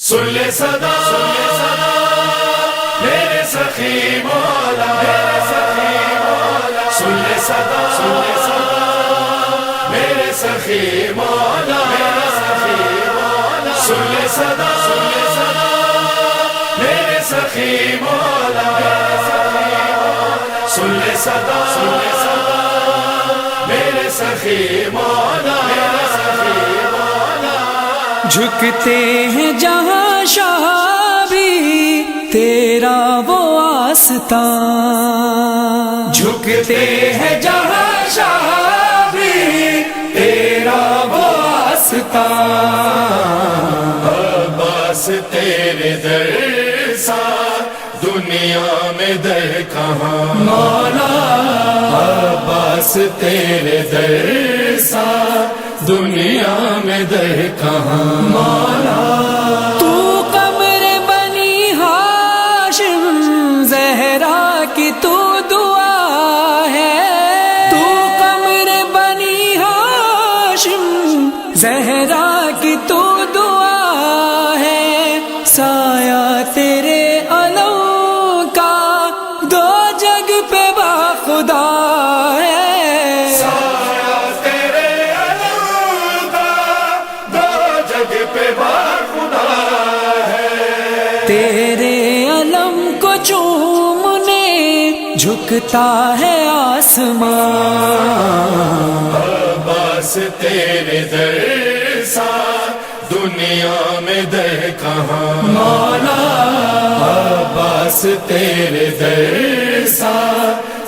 سن لے صدا میرے سخی مولا، سن لے صدا میرے سخی مولا، سن لے صدا میرے سخی مولا، سن لے صدا میرے سخی مولا، جھکتے ہیں جہاں شاہ بھی تیرا وہ آستان، جھکتے ہیں جہاں شاہ بھی تیرا وہ آستان، بس تیرے در سا دنیا میں در کہاں مولا، بس تیرے در سا دنیا میں در کہاں مولا، تو قمر بنی ہاشم زہرا کی تو دعا ہے، تو قمر بنی ہاشم زہرا کی تو دعا ہے، سایہ تیرے علم کا دو جگ پہ باخدا ہے، تیرے علم کو چومنے جھکتا ہے آسمان، بس تیرے در سا دنیا میں در کہاں مولا، بس تیرے در سا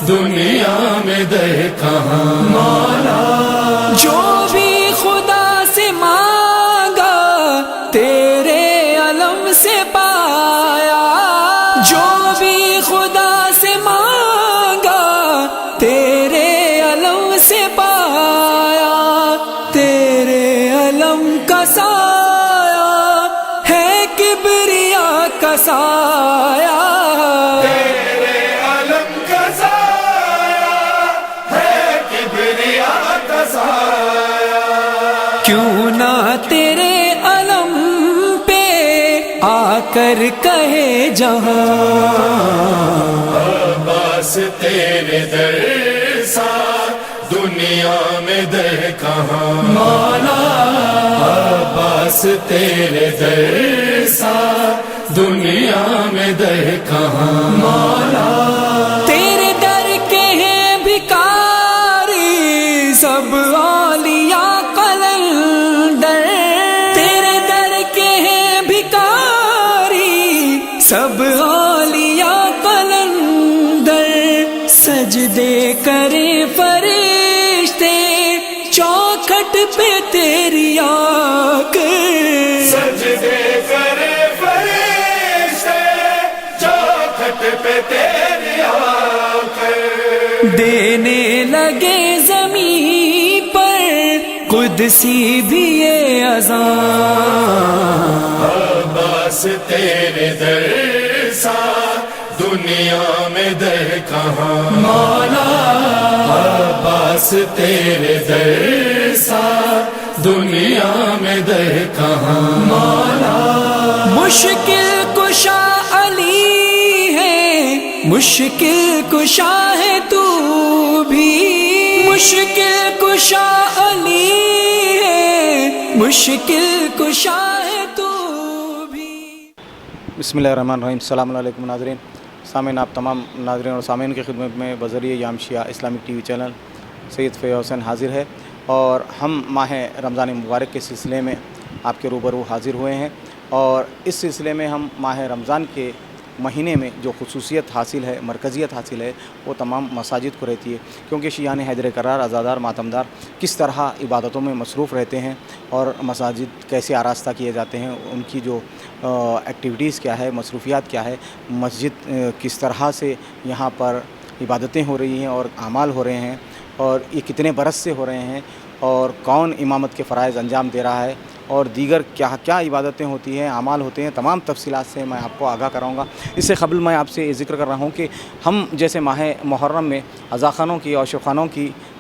دنیا میں در کہاں مولا، جو بھی خدا سے مانگا تیرے علم سے پایا، جو بھی خدا سے مانگا تیرے علم سے پایا، تیرے علم کا سایہ ہے کبریا کا سایہ، تیرے علم کا سایہ ہے کبریا کا سایہ، کیوں نہ تیرے علم پہ آ کر کہے جہاں، بس تیرے در سا دنیا میں در کہاں مولا، بس تیرے در سا دنیا میں در کہاں مولا، تیرے در کے ہیں بھکاری سب اولیاء قلندر، تیرے در کے ہیں بھکاری سب اولیاء قلندر، سجدے کرے فرشتے چوکھٹ پہ تیری آ کر، سجدے کرے فرشتے چوکھٹ پہ تیری آ کر، دینے لگے زمین پر قدسی بھی یہ اذان، بس تیرے در سا دنیا میں در کہاں مولا، بس تیرے در سا دنیا میں در کہاں مولا، مشکل کشا علی ہے، مشکل کشا ہے تو بھی، مشکل کشا علی ہے، مشکل کشا ہے تو بھی۔ بسم اللہ الرحمن الرحیم، السلام علیکم ناظرین، سامعین، آپ تمام ناظرین اور سامعین کی خدمت میں بذریعہ یامشیہ اسلامک ٹی وی چینل سید فیاض حسین حاضر ہے، اور ہم ماہ رمضان مبارک کے سلسلے میں آپ کے روبرو حاضر ہوئے ہیں، اور اس سلسلے میں ہم ماہ رمضان کے مہینے میں جو خصوصیت حاصل ہے، مرکزیت حاصل ہے، وہ تمام مساجد کو رہتی ہے، کیونکہ شیعان حیدر کرار عزادار ماتمدار کس طرح عبادتوں میں مصروف رہتے ہیں، اور مساجد کیسے آراستہ کیے جاتے ہیں، ان کی جو ایکٹیویٹیز کیا ہے، مصروفیات کیا ہے، مسجد کس طرح سے یہاں پر عبادتیں ہو رہی ہیں اور اعمال ہو رہے ہیں، اور یہ کتنے برس سے ہو رہے ہیں، اور کون امامت کے فرائض انجام دے رہا ہے، اور دیگر کیا کیا عبادتیں ہوتی ہیں، اعمال ہوتے ہیں، تمام تفصیلات سے میں آپ کو آگاہ کراؤں گا۔ اس سے قبل میں آپ سے یہ ذکر کر رہا ہوں کہ ہم جیسے ماہ محرم میں عزاخانوں کی اور شوخانوں کی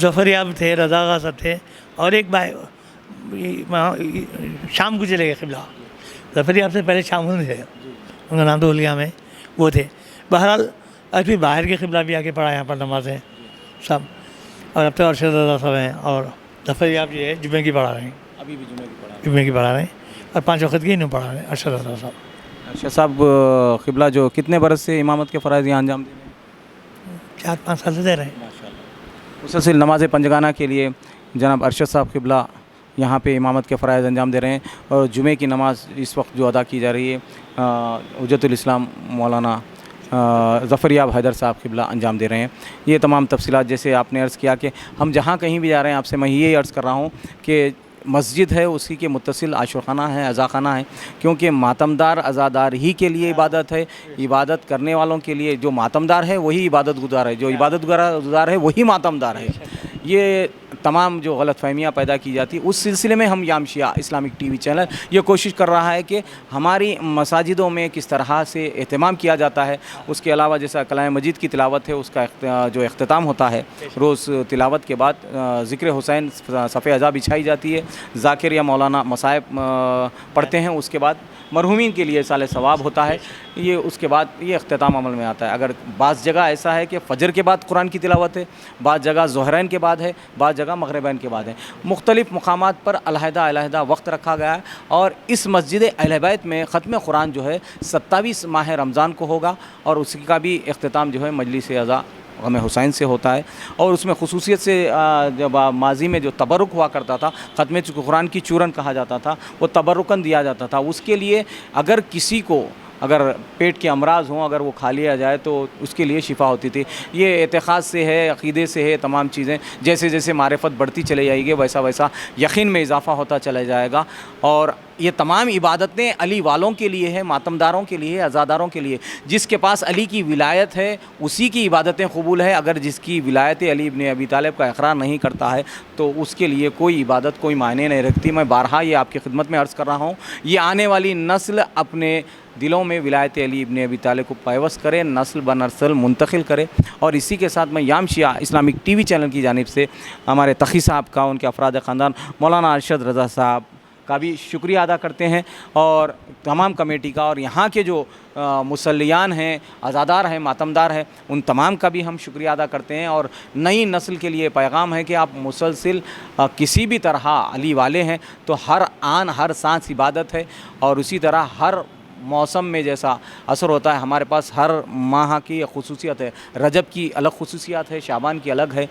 ظفریاب تھے، رضا آغا صاحب تھے، اور ایک بھائی شام کو چلے گئے قبلہ. ظفریاب سے پہلے شام تھے، ان کا نام تو اولیا میں وہ تھے. بہرحال اب پھر باہر کے قبلہ بھی آ کے پڑھا یہاں پر نمازیں سب. اور اب تو ارشد رضا صاحب ہیں، اور ظفریاب یہ ہے جمعے کی پڑھا رہے ہیں، ابھی بھی جمعے کی پڑھا. جمعے کی پڑھا رہے ہیں، اور 5 وقت کی انہوں پڑھا رہے ہیں ارشد رضا صاحب. ارشد صاحب قبلہ جو کتنے برس سے امامت کے فرائض یہاں انجام دے رہے ہیں؟ 4-5 سال سے دے رہے ہیں. مسلسل نماز پنجگانہ کے لیے جناب ارشد صاحب قبلہ یہاں پہ امامت کے فرائض انجام دے رہے ہیں، اور جمعے کی نماز اس وقت جو ادا کی جا رہی ہے حجت الاسلام مولانا ظفریاب حیدر صاحب قبلہ انجام دے رہے ہیں. یہ تمام تفصیلات جیسے آپ نے عرض کیا کہ ہم جہاں کہیں بھی جا رہے ہیں آپ سے میں یہ عرض کر رہا ہوں کہ مسجد ہے اسی کے متصل عاشقانہ ہے، عزاخانہ ہے، کیونکہ ماتمدار عزادار ہی کے لیے عبادت ہے. عبادت کرنے والوں کے لیے جو ماتمدار ہے وہی عبادت گزار ہے، جو عبادت گزار ہے وہی ماتمدار ہے. یہ تمام جو غلط فہمیاں پیدا کی جاتی اس سلسلے میں ہم یام شیعہ اسلامک ٹی وی چینل یہ کوشش کر رہا ہے کہ ہماری مساجدوں میں کس طرح سے اہتمام کیا جاتا ہے. اس کے علاوہ جیسا کلام مجید کی تلاوت ہے، اس کا جو اختتام ہوتا ہے روز تلاوت کے بعد ذکر حسین صفحہ اعضاء بچھائی جاتی ہے، ذاکر یا مولانا مصائب پڑھتے ہیں، اس کے بعد مرحومین کے لیے سال ثواب ہوتا ہے. یہ اس کے بعد یہ اختتام عمل میں آتا ہے. اگر بعض جگہ ایسا ہے کہ فجر کے بعد قرآن کی تلاوت ہے، بعض جگہ ظہرین کے بعد ہے، بعض جگہ مغربین کے بعد ہے. مختلف مقامات پر علیحدہ وقت رکھا گیا ہے. اور اس مسجد اہل بیت میں ختم قرآن جو ہے 27 ماہ رمضان کو ہوگا، اور اس کا بھی اختتام جو ہے مجلس اعضاء غم حسین سے ہوتا ہے. اور اس میں خصوصیت سے جب ماضی میں جو تبرک ہوا کرتا تھا، ختم قرآن کی چورن کہا جاتا تھا، وہ تبرکن دیا جاتا تھا. اس کے لیے اگر کسی کو اگر پیٹ کے امراض ہوں اگر وہ کھا لیا جائے تو اس کے لیے شفا ہوتی تھی. یہ اعتقاد سے ہے، عقیدے سے ہے. تمام چیزیں جیسے جیسے معرفت بڑھتی چلی جائے گی ویسا ویسا یقین میں اضافہ ہوتا چلا جائے گا. اور یہ تمام عبادتیں علی والوں کے لیے ہے، ماتمداروں کے لیے، عزاداروں کے لیے. جس کے پاس علی کی ولایت ہے اسی کی عبادتیں قبول ہے. اگر جس کی ولایت علی ابن ابی طالب کا اقرار نہیں کرتا ہے تو اس کے لیے کوئی عبادت کوئی معنی نہیں رکھتی. میں بارہا یہ آپ کی خدمت میں عرض کر رہا ہوں، یہ آنے والی نسل اپنے دلوں میں ولایت علی ابن ابی طالب کو پیوست کرے، نسل بنسل منتقل کرے. اور اسی کے ساتھ میں یام شیعہ اسلامک ٹی وی چینل کی جانب سے ہمارے تقی صاحب کا، ان کے افراد خاندان مولانا ارشد رضا صاحب کا بھی شکریہ ادا کرتے ہیں، اور تمام کمیٹی کا، اور یہاں کے جو مصلیان ہیں، عزادار ہیں، ماتمدار ہیں، ان تمام کا بھی ہم شکریہ ادا کرتے ہیں. اور نئی نسل کے لیے پیغام ہے کہ آپ مسلسل کسی بھی طرح علی والے ہیں تو ہر آن ہر سانس عبادت ہے. اور اسی طرح ہر موسم میں جیسا اثر ہوتا ہے، ہمارے پاس ہر ماہ کی خصوصیت ہے. رجب کی الگ خصوصیات ہے، شعبان کی الگ ہے،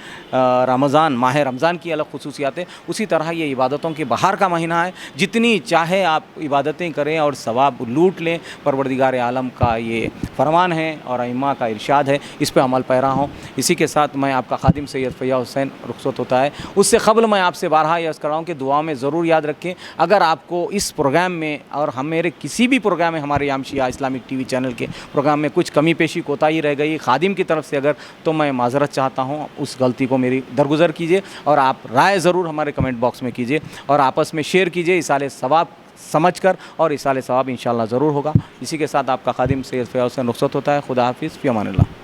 رمضان ماہ رمضان کی الگ خصوصیات ہے. اسی طرح یہ عبادتوں کے بہار کا مہینہ ہے. جتنی چاہے آپ عبادتیں کریں اور ثواب لوٹ لیں، پروردگار عالم کا یہ فرمان ہے اور ائمہ کا ارشاد ہے، اس پہ عمل پیرا ہوں. اسی کے ساتھ میں آپ کا خادم سید فیاض حسین رخصت ہوتا ہے. اس سے قبل میں آپ سے بارہا یہ عرض کر رہا ہوں کہ دعا میں ضرور یاد رکھیں. اگر آپ کو اس پروگرام میں اور ہم میرے کسی بھی پروگرام میں، ہمارے یام شیعہ اسلامک ٹی وی چینل کے پروگرام میں کچھ کمی پیشی کوتاہی رہ گئی خادم کی طرف سے اگر، تو میں معذرت چاہتا ہوں. اس غلطی کو میری درگزر کیجیے، اور آپ رائے ضرور ہمارے کمنٹ باکس میں کیجیے اور آپس میں شیئر کیجیے ایصال ثواب سمجھ کر، اور ایصال ثواب انشاءاللہ ضرور ہوگا. اسی کے ساتھ آپ کا خادم سید فیاض حسین رخصت ہوتا ہے. خدا حافظ، فی امان اللہ.